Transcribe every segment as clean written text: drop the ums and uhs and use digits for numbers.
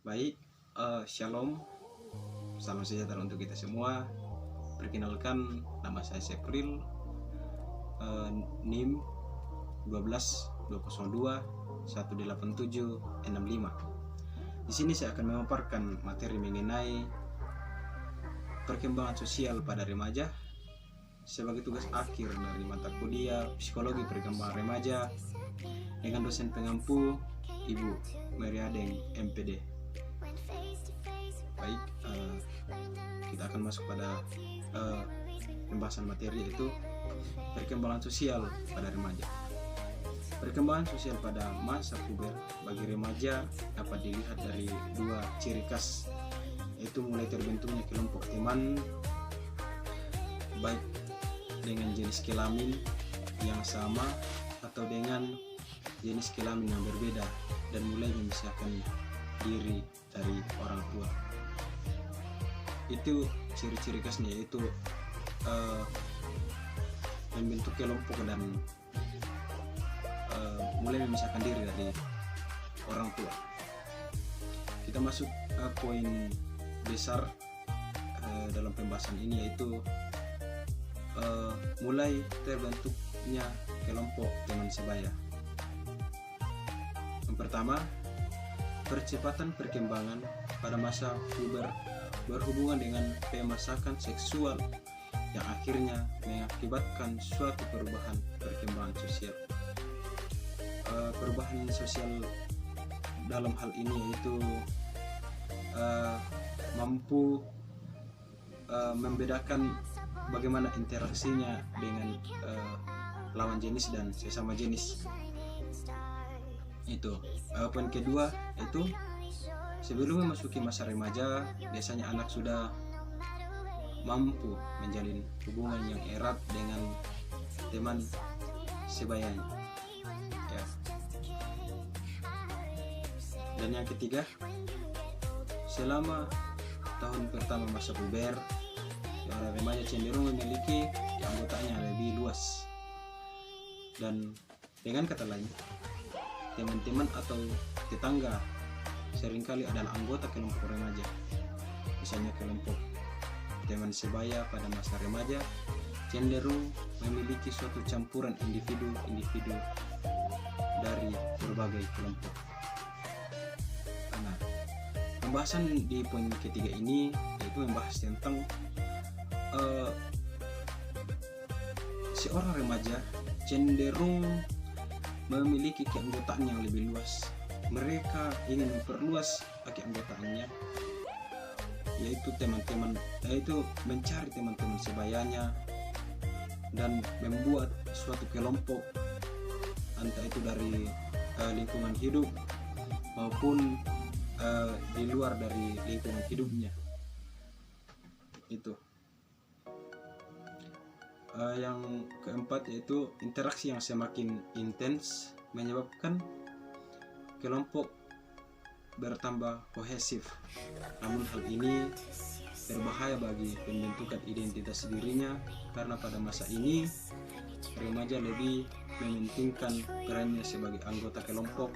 Baik, Shalom, salam sejahtera untuk kita semua. Perkenalkan, nama saya Sepril, NIM 122021875. Di sini saya akan memaparkan materi mengenai perkembangan sosial pada remaja sebagai tugas akhir dari mata kuliah Psikologi Perkembangan Remaja dengan dosen pengampu Ibu Meriadeng MPD. Baik, kita akan masuk pada pembahasan materi, yaitu perkembangan sosial pada remaja. Perkembangan sosial pada masa puber bagi remaja dapat dilihat dari dua ciri khas, yaitu mulai terbentuknya kelompok teman baik dengan jenis kelamin yang sama atau dengan jenis kelamin yang berbeda, dan mulai memisahkan diri dari orang tua. Itu ciri-ciri khasnya, yaitu membentuk kelompok dan mulai memisahkan diri dari orang tua. Kita masuk poin besar dalam pembahasan ini, yaitu mulai terbentuknya kelompok teman sebaya. Yang pertama, percepatan perkembangan pada masa puber berhubungan dengan pemasakan seksual yang akhirnya mengakibatkan suatu perubahan perkembangan sosial. Perubahan sosial dalam hal ini yaitu mampu membedakan bagaimana interaksinya dengan lawan jenis dan sesama jenis. Itu poin kedua, yaitu sebelum memasuki masa remaja, biasanya anak sudah mampu menjalin hubungan yang erat dengan teman sebayanya. Ya. Dan yang ketiga, selama tahun pertama masa puber, seorang remaja cenderung memiliki anggotanya lebih luas. Dan dengan kata lain, teman-teman atau tetangga seringkali adalah anggota kelompok remaja. Misalnya kelompok teman sebaya pada masa remaja cenderung memiliki suatu campuran individu-individu dari berbagai kelompok. Nah, pembahasan di poin ketiga ini yaitu membahas tentang seorang remaja cenderung memiliki keanggotaan yang lebih luas. Mereka ingin memperluas keanggotaannya, yaitu mencari teman-teman sebayanya dan membuat suatu kelompok, entah itu dari lingkungan hidup maupun di luar dari lingkungan hidupnya. Itu. Yang keempat, yaitu interaksi yang semakin intens menyebabkan kelompok bertambah kohesif. Namun hal ini berbahaya bagi pembentukan identitas dirinya, karena pada masa ini remaja lebih mementingkan perannya sebagai anggota kelompok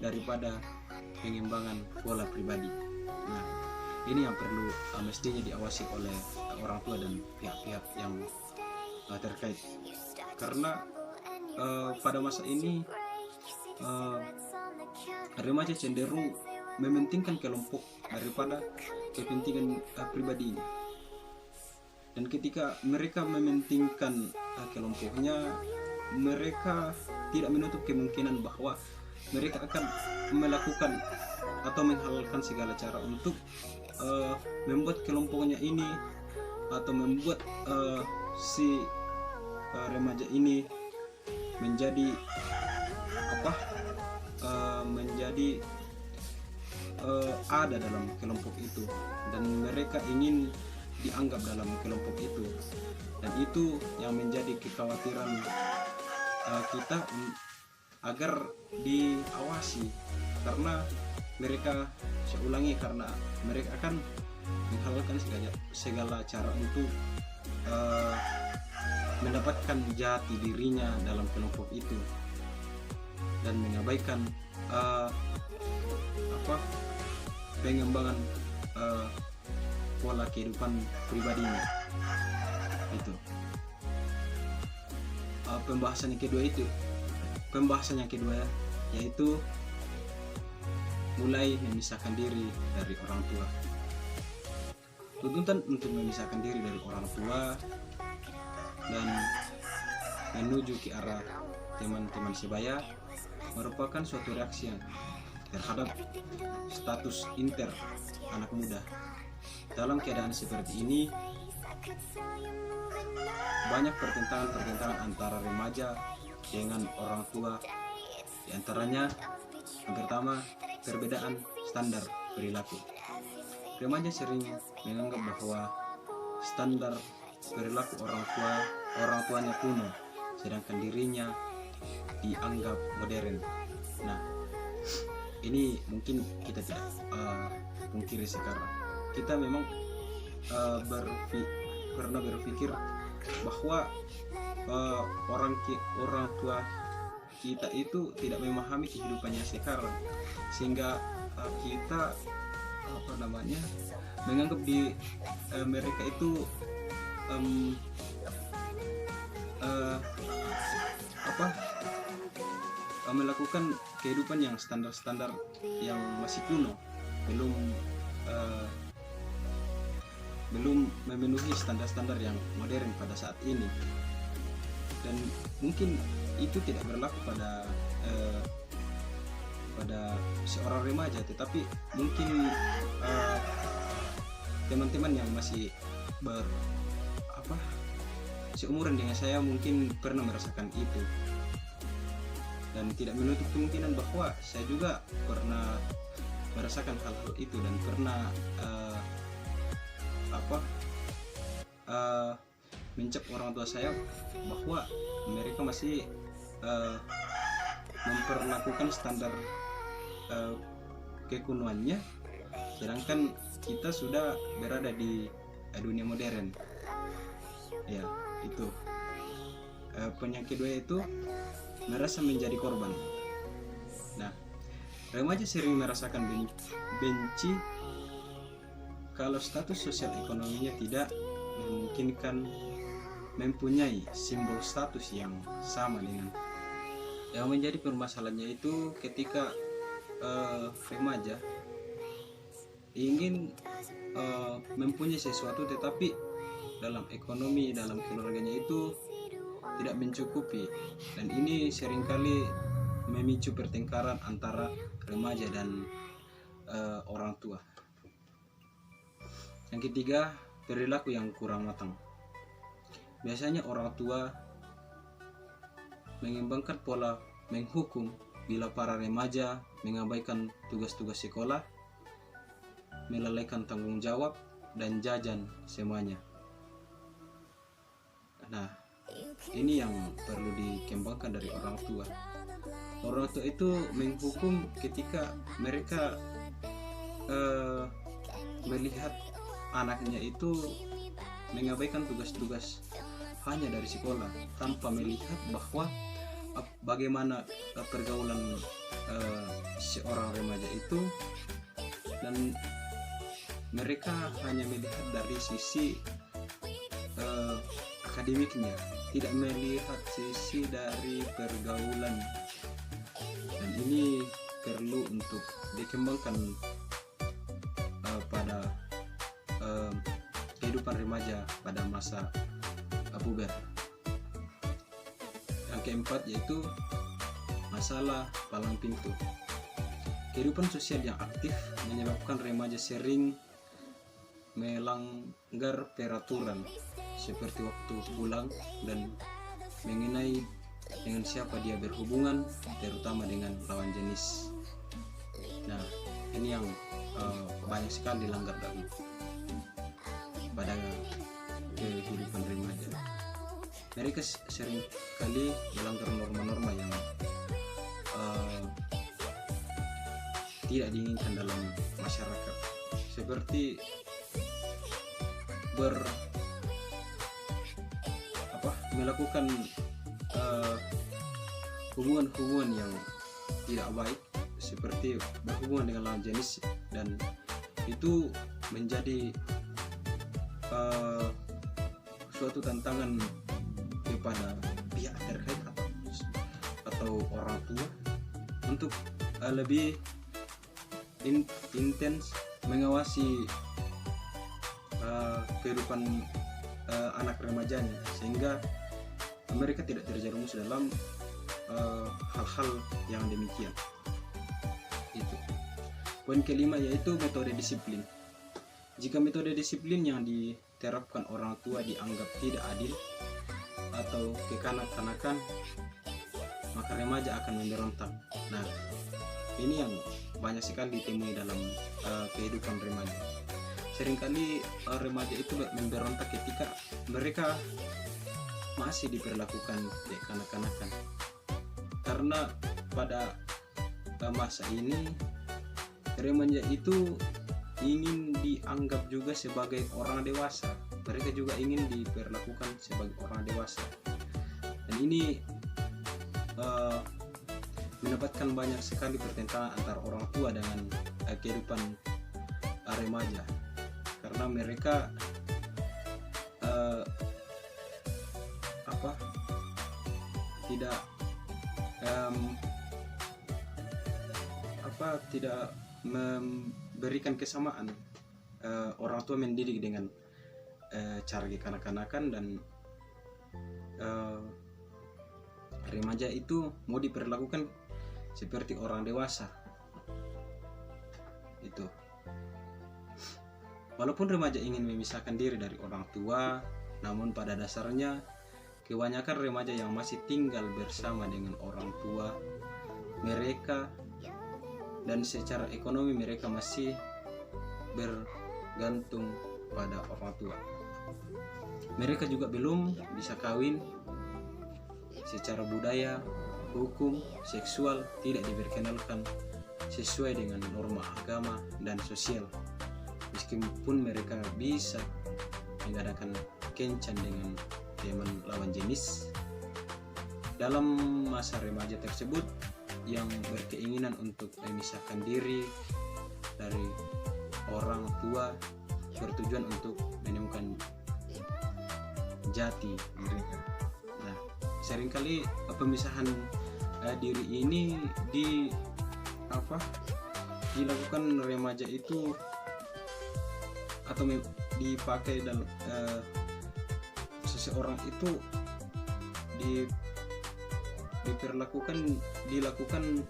daripada pengembangan pola pribadi. Nah, ini yang perlu mestinya diawasi oleh orang tua dan pihak-pihak yang terkait, karena pada masa ini remaja cenderung mementingkan kelompok daripada kepentingan pribadinya. Dan ketika mereka mementingkan kelompoknya, mereka tidak menutup kemungkinan bahwa mereka akan melakukan atau menghalalkan segala cara untuk membuat kelompoknya ini atau membuat si remaja ini menjadi ada dalam kelompok itu, dan mereka ingin dianggap dalam kelompok itu. Dan itu yang menjadi kekhawatiran kita agar diawasi, karena mereka, saya ulangi, karena mereka akan menghalalkan segala cara untuk mendapatkan jati dirinya dalam kelompok itu dan mengabaikan pengembangan pola kehidupan pribadinya. Itu pembahasan yang kedua ya, yaitu mulai memisahkan diri dari orang tua. Tuntutan untuk memisahkan diri dari orang tua dan menuju ke arah teman-teman sebaya merupakan suatu reaksi terhadap status inter anak muda. Dalam keadaan seperti ini, banyak pertentangan antara remaja dengan orang tua. Di antaranya, yang pertama, perbedaan standar perilaku. Remaja sering menganggap bahwa standar perilaku orang tuanya kuno, sedangkan dirinya dianggap modern. Nah, ini mungkin kita tidak pungkiri sekarang. Kita memang pernah berpikir bahwa orang tua kita itu tidak memahami kehidupannya sekarang, sehingga kita menganggap mereka itu melakukan kehidupan yang standar-standar yang masih kuno, belum memenuhi standar-standar yang modern pada saat ini. Dan mungkin itu tidak berlaku pada seorang remaja, tetapi mungkin teman-teman yang masih seumuran dengan saya mungkin pernah merasakan itu, dan tidak menutup kemungkinan bahwa saya juga pernah merasakan hal-hal itu dan pernah mencap orang tua saya bahwa mereka masih memperlakukan standar kekunoannya, sedangkan kita sudah berada di dunia modern. Ya, itu. Penyakit kedua itu merasa menjadi korban. Nah, remaja sering merasakan benci kalau status sosial ekonominya tidak memungkinkan mempunyai simbol status yang sama dengan. Yang menjadi permasalahannya itu ketika remaja ingin mempunyai sesuatu, tetapi dalam ekonomi, dalam keluarganya itu tidak mencukupi, dan ini seringkali memicu pertengkaran antara remaja dan orang tua. Yang ketiga, perilaku yang kurang matang. Biasanya orang tua mengembangkan pola menghukum bila para remaja mengabaikan tugas-tugas sekolah, melalaikan tanggung jawab, dan jajan semuanya. Nah, ini yang perlu dikembangkan dari orang tua. Orang tua itu menghukum ketika mereka melihat anaknya itu mengabaikan tugas-tugas hanya dari sekolah, tanpa melihat bahwa bagaimana pergaulan seorang remaja itu, dan mereka hanya melihat dari sisi akademiknya, tidak melihat sisi dari pergaulan, dan ini perlu untuk dikembangkan pada kehidupan remaja pada masa puber. Yang keempat yaitu masalah palang pintu. Kehidupan sosial yang aktif menyebabkan remaja sering melanggar peraturan seperti waktu pulang dan mengenai dengan siapa dia berhubungan, terutama dengan lawan jenis. Nah, ini yang banyak sekali dilanggar pada kehidupan remaja. Mereka sering kali melanggar norma-norma yang tidak diinginkan dalam masyarakat, seperti melakukan hubungan-hubungan yang tidak baik, seperti berhubungan dengan lawan jenis dan itu menjadi suatu tantangan kepada pihak terkait atau orang tua untuk lebih intens mengawasi kehidupan anak remajanya, sehingga mereka tidak terjerumus dalam hal-hal yang demikian. Itu poin kelima, yaitu metode disiplin. Jika metode disiplin yang diterapkan orang tua dianggap tidak adil atau kekanak-kanakan, maka remaja akan memberontak. Nah, ini yang banyak sekali ditemui dalam kehidupan remaja. Seringkali remaja itu memberontak ketika mereka masih diperlakukan kekanak-kanakan, karena pada masa ini remaja itu ingin dianggap juga sebagai orang dewasa. Mereka juga ingin diperlakukan sebagai orang dewasa, dan ini mendapatkan banyak sekali pertentangan antara orang tua dengan kehidupan remaja, karena mereka tidak memberikan kesamaan. Orang tua mendidik dengan cara kekanak-kanakan, dan remaja itu mau diperlakukan seperti orang dewasa. Itu walaupun remaja ingin memisahkan diri dari orang tua, namun pada dasarnya kebanyakan remaja yang masih tinggal bersama dengan orang tua mereka, dan secara ekonomi mereka masih bergantung pada orang tua. Mereka juga belum bisa kawin. Secara budaya, hukum, seksual tidak diperkenalkan sesuai dengan norma agama dan sosial, meskipun mereka bisa mengadakan kencan dengan teman lawan jenis. Dalam masa remaja tersebut, yang berkeinginan untuk memisahkan diri dari orang tua bertujuan untuk menemukan jati dirinya. Nah, seringkali pemisahan diri ini dilakukan remaja itu atau dipakai dalam seseorang itu dilakukan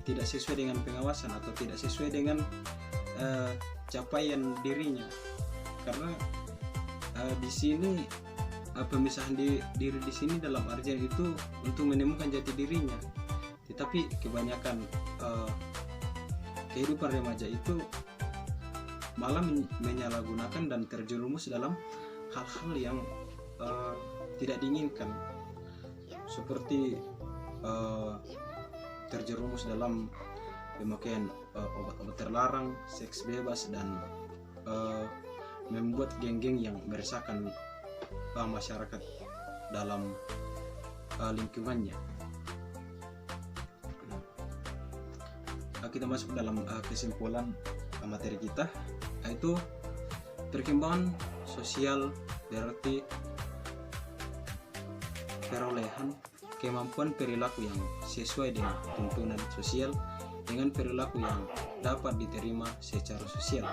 tidak sesuai dengan pengawasan atau tidak sesuai dengan capaian dirinya, karena di sini pemisahan diri di sini dalam artian itu untuk menemukan jati dirinya, tetapi kebanyakan kehidupan remaja itu malah menyalahgunakan dan terjerumus dalam hal-hal yang tidak diinginkan, seperti terjerumus dalam pemakaian obat-obat terlarang, seks bebas, dan membuat geng-geng yang meresahkan masyarakat dalam lingkungannya. Kita masuk dalam kesimpulan materi kita, yaitu perkembangan sosial berarti perolehan kemampuan perilaku yang sesuai dengan tuntunan sosial dengan perilaku yang dapat diterima secara sosial,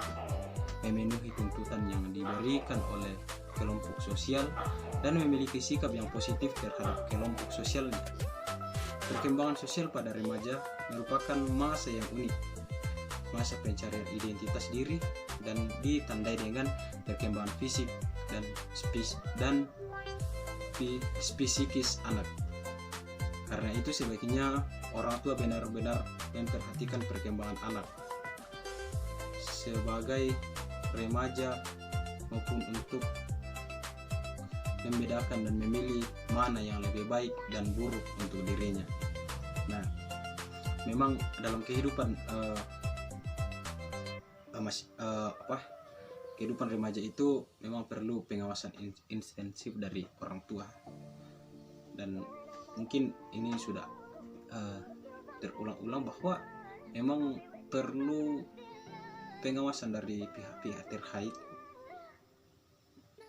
memenuhi tuntutan yang diberikan oleh kelompok sosial, dan memiliki sikap yang positif terhadap kelompok sosialnya. Perkembangan sosial pada remaja merupakan masa yang unik, masa pencarian identitas diri, dan ditandai dengan perkembangan fisik dan psikis anak. Karena itu sebaiknya orang tua benar-benar memperhatikan perkembangan anak sebagai remaja, maupun untuk membedakan dan memilih mana yang lebih baik dan buruk untuk dirinya. Nah, memang dalam kehidupan kehidupan remaja itu memang perlu pengawasan intensif dari orang tua, dan mungkin ini sudah terulang-ulang bahwa memang perlu pengawasan dari pihak-pihak terkait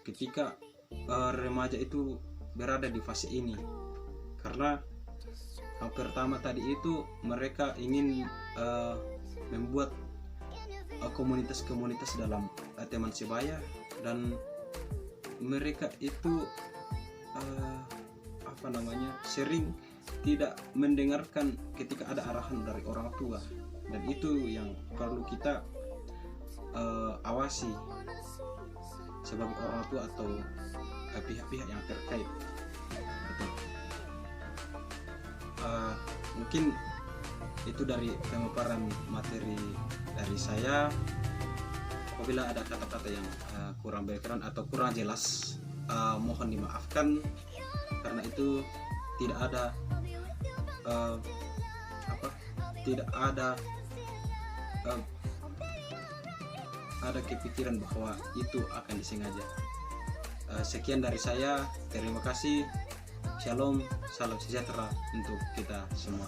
ketika remaja itu berada di fase ini, karena yang pertama tadi itu mereka ingin membuat komunitas-komunitas dalam teman sebaya, dan mereka itu sering tidak mendengarkan ketika ada arahan dari orang tua, dan itu yang perlu kita awasi sebagai orang tua atau pihak-pihak yang terkait. Mungkin itu dari pemaparan materi dari saya. Apabila ada kata-kata yang kurang berkenan atau kurang jelas, mohon dimaafkan, karena itu tidak ada kepikiran bahwa itu akan disengaja. Sekian dari saya, terima kasih. Shalom, salam sejahtera untuk kita semua.